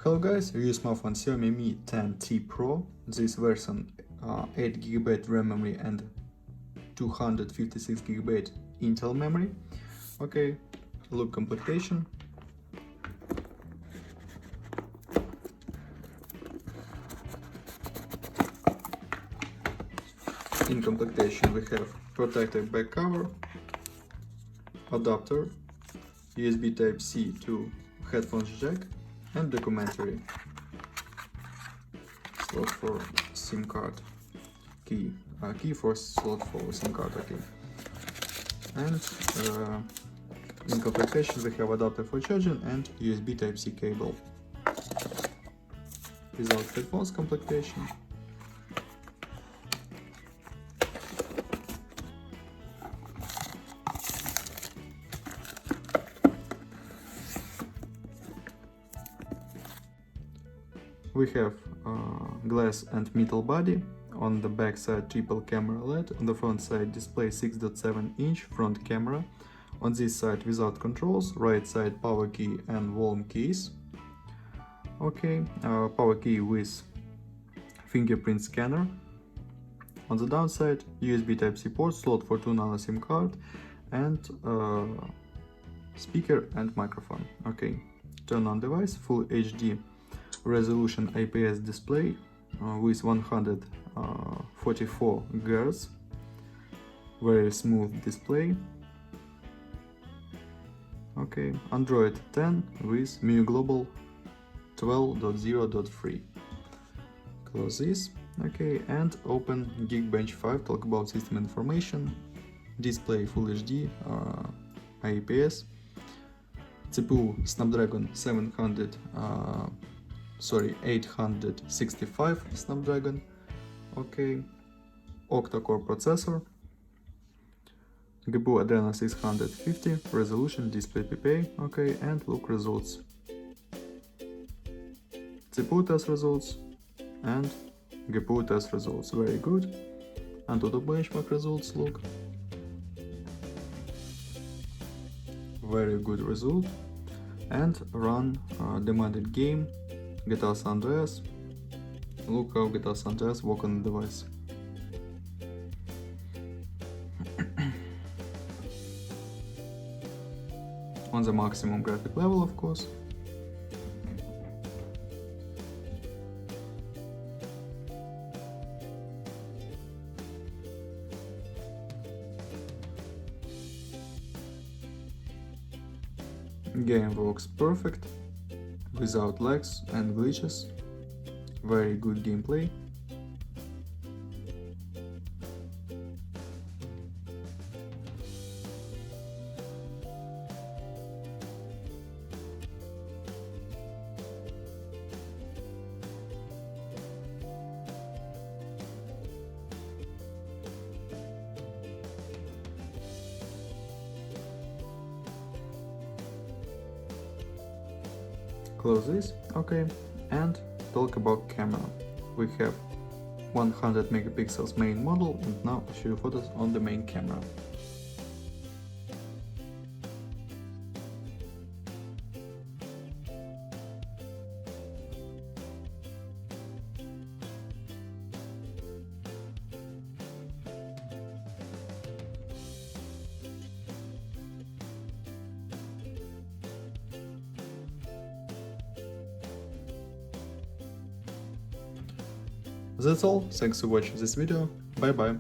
Hello guys, review smartphone Xiaomi Mi 10T Pro. This version 8GB RAM memory and 256GB Intel memory. Okay, look completion. In completion we have protective back cover, adapter, USB Type-C to headphones jack, and documentary, slot for SIM card, key for slot for SIM card, okay. And in completion we have adapter for charging and USB Type-C cable. Without headphones completion. We have glass and metal body. On the back side triple camera LED, on the front side display 6.7-inch front camera. On this side without controls, right side power key and volume keys. Okay, power key with fingerprint scanner. On the downside USB Type-C port, slot for 2 nano SIM card, and speaker and microphone. Okay, turn on device, full HD resolution IPS display with 144 Hz, very smooth display. Okay, Android 10 with MIUI Global 12.0.3. Close this. Okay, and open Geekbench 5, talk about system information, display Full HD IPS, CPU Snapdragon 865 Snapdragon, okay, octa-core processor, GPU Adreno 650, resolution, display PPA, okay, and look results, CPU test results and GPU test results, very good, and to the benchmark results, look, very good result, and run demanded game GTA San Andreas. Look how GTA San Andreas work on the device. On the maximum graphic level, of course. Game works perfect, without lags and glitches, very good gameplay. Close this, okay, and talk about camera. We have 100 megapixels main model, and now I'll show you photos on the main camera. That's all, thanks for watching this video, bye bye.